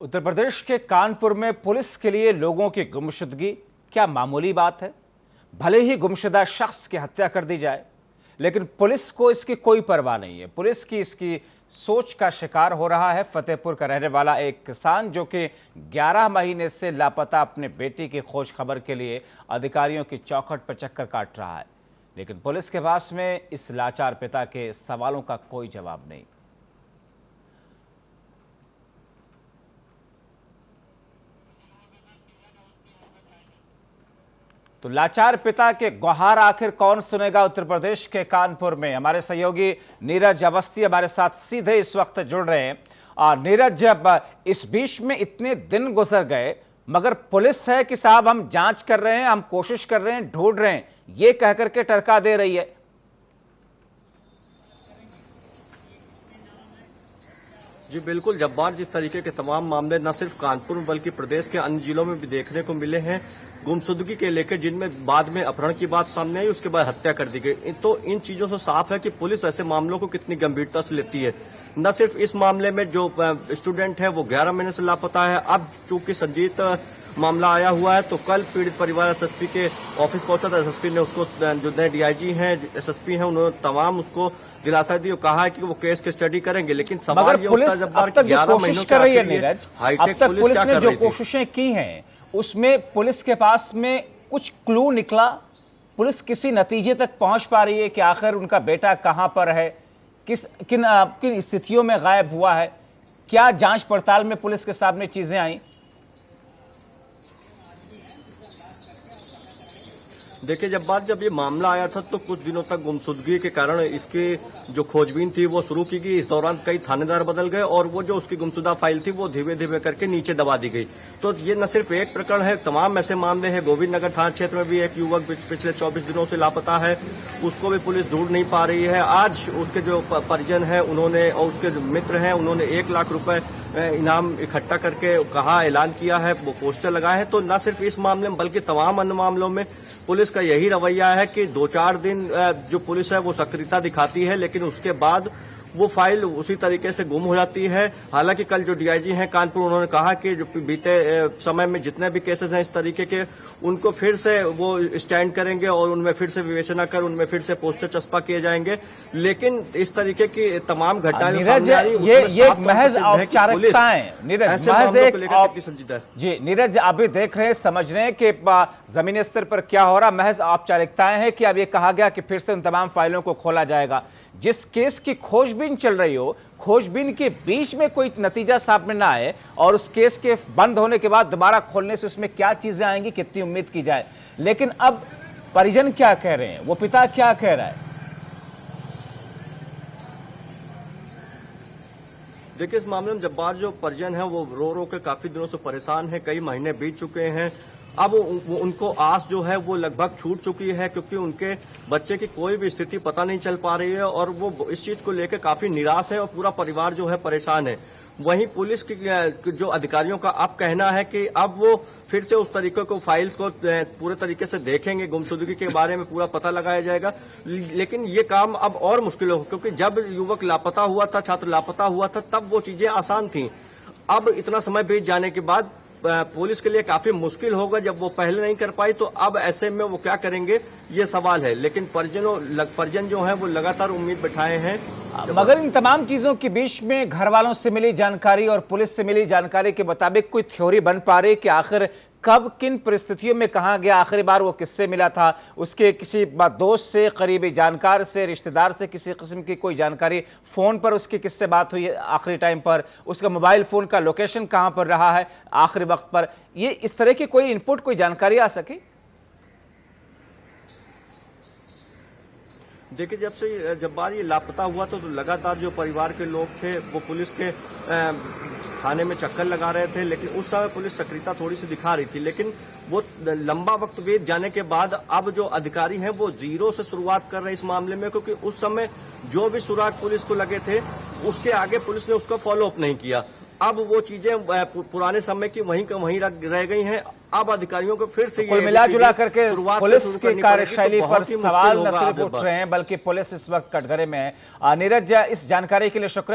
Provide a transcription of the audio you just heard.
उत्तर प्रदेश के कानपुर में पुलिस के लिए लोगों की गुमशुदगी क्या मामूली बात है। भले ही गुमशुदा शख्स की हत्या कर दी जाए, लेकिन पुलिस को इसकी कोई परवाह नहीं है। पुलिस की इसकी सोच का शिकार हो रहा है फतेहपुर का रहने वाला एक किसान, जो कि 11 महीने से लापता अपने बेटी की खोज खबर के लिए अधिकारियों की चौखट पर चक्कर काट रहा है। लेकिन पुलिस के पास में इस लाचार पिता के सवालों का कोई जवाब नहीं। तो लाचार पिता के गुहार आखिर कौन सुनेगा। उत्तर प्रदेश के कानपुर में हमारे सहयोगी नीरज अवस्थी हमारे साथ सीधे इस वक्त जुड़ रहे हैं। और नीरज, जब इस बीच में इतने दिन गुजर गए, मगर पुलिस है कि साहब हम जांच कर रहे हैं, हम कोशिश कर रहे हैं, ढूंढ रहे हैं, ये कह करके टरका दे रही है। जी बिल्कुल जब्बार, जिस तरीके के तमाम मामले न सिर्फ कानपुर में बल्कि प्रदेश के अन्य जिलों में भी देखने को मिले हैं गुमशुदगी के लेकर, जिनमें बाद में अपहरण की बात सामने आई, उसके बाद हत्या कर दी गई। तो इन चीजों से साफ है कि पुलिस ऐसे मामलों को कितनी गंभीरता से लेती है। न सिर्फ इस मामले में जो स्टूडेंट है वो 11 महीने से लापता है, अब चूंकि संजीत मामला आया हुआ है तो कल पीड़ित परिवार एसएसपी के ऑफिस पहुंचा था। एसएसपी ने उसको, जो नए डीआईजी हैं, एसएसपी हैं, उन्होंने तमाम उसको दिलासा दी और कहा है कि वो केस की स्टडी करेंगे। लेकिन सवाल ये उठता है जब्बार कि 11 महीनों कर रही है नीरज, हाईटेक अब तक पुलिस पुलिस क्या ने कर जो रही थी? कोशिशें की हैं उसमें पुलिस के पास में कुछ क्लू निकला? पुलिस किसी नतीजे तक पहुंच पा रही है कि आखिर उनका बेटा कहां पर है, किन स्थितियों में गायब हुआ है? क्या जांच पड़ताल में पुलिस के सामने चीजें आई? देखिए जब ये मामला आया था तो कुछ दिनों तक गुमशुदगी के कारण इसकी जो खोजबीन थी वो शुरू की गई। इस दौरान कई थानेदार बदल गए और वो जो उसकी गुमशुदा फाइल थी वो धीरे धीरे करके नीचे दबा दी गई। तो ये न सिर्फ एक प्रकरण है, तमाम ऐसे मामले हैं। गोविंद नगर थाना क्षेत्र में भी एक युवक पिछले 24 दिनों से लापता है, उसको भी पुलिस ढूंढ नहीं पा रही है। आज उसके जो परिजन है उन्होंने और उसके जो मित्र हैं उन्होंने 1 लाख रुपए इनाम इकट्ठा करके कहा, ऐलान किया है, वो पोस्टर लगाए हैं। तो न सिर्फ इस मामले में बल्कि तमाम अन्य मामलों में पुलिस का यही रवैया है कि 2-4 दिन जो पुलिस है वो सक्रियता दिखाती है, लेकिन उसके बाद वो फाइल उसी तरीके से गुम हो जाती है। हालांकि कल जो डीआईजी हैं कानपुर, उन्होंने कहा कि जो बीते समय में जितने भी केसेस हैं इस तरीके के, उनको फिर से वो स्टैंड करेंगे और उनमें फिर से विवेचना कर उनमें फिर से पोस्टर चस्पा किए जाएंगे। लेकिन इस तरीके की तमाम घटनाएं ये महज औपचारिकताएं, नीरज महज एक जी नीरज अभी देख रहे हैं, समझ रहे हैं कि जमीनी स्तर पर क्या हो रहा, महज औपचारिकताएं हैं कि अब ये कहा गया कि फिर से उन तमाम फाइलों को खोला जाएगा। जिस केस की खोजबीन चल रही हो, खोजबीन के बीच में कोई नतीजा सामने ना आए और उस केस के बंद होने के बाद दोबारा खोलने से उसमें क्या चीजें आएंगी, कितनी उम्मीद की जाए। लेकिन अब परिजन क्या कह रहे हैं, वो पिता क्या कह रहा है? देखिए इस मामले में जब्बार जो परिजन है वो रो रो के काफी दिनों से परेशान है, कई महीने बीत चुके हैं। अब उनको आस जो है वो लगभग छूट चुकी है, क्योंकि उनके बच्चे की कोई भी स्थिति पता नहीं चल पा रही है और वो इस चीज को लेकर काफी निराश है और पूरा परिवार जो है परेशान है। वहीं पुलिस की जो अधिकारियों का अब कहना है कि अब वो फिर से उस तरीके को फाइल्स को पूरे तरीके से देखेंगे, गुमशुदगी के बारे में पूरा पता लगाया जाएगा। लेकिन ये काम अब और मुश्किल हो, क्योंकि जब युवक लापता हुआ था, छात्र लापता हुआ था, तब वो चीजें आसान थी। अब इतना समय बीत जाने के बाद पुलिस के लिए काफी मुश्किल होगा। जब वो पहले नहीं कर पाई तो अब ऐसे में वो क्या करेंगे, ये सवाल है। लेकिन परिजन जो है वो लगातार उम्मीद बैठाए हैं। मगर इन तमाम चीजों के बीच में घर वालों से मिली जानकारी और पुलिस से मिली जानकारी के मुताबिक कोई थ्योरी बन पा रही कि आखिर कब किन परिस्थितियों में कहाँ गया, आखिरी बार वो किससे मिला था, उसके किसी दोस्त से, करीबी जानकार से, रिश्तेदार से किसी किस्म की कोई जानकारी, फोन पर उसकी किससे बात हुई आखिरी टाइम पर, उसका मोबाइल फोन का लोकेशन कहाँ पर रहा है आखिरी वक्त पर, ये इस तरह की कोई इनपुट, कोई जानकारी आ सके? देखिए जब बार ये लापता हुआ तो लगातार जो परिवार के लोग थे वो पुलिस के थाने में चक्कर लगा रहे थे, लेकिन उस समय पुलिस सक्रियता थोड़ी सी दिखा रही थी। लेकिन वो लंबा वक्त बीत जाने के बाद अब जो अधिकारी हैं वो जीरो से शुरुआत कर रहे हैं इस मामले में, क्योंकि उस समय जो भी सुराग पुलिस को लगे थे उसके आगे पुलिस ने उसका फॉलोअप नहीं किया। अब वो चीजें पुराने समय की वहीं का वहीं रह गई हैं। अब अधिकारियों को फिर से कुल मिला जुला करके पुलिस की कार्यशैली पर सवाल न सिर्फ उठ रहे हैं बल्कि पुलिस इस वक्त कटघरे में है। नीरज, इस जानकारी के लिए शुक्रिया।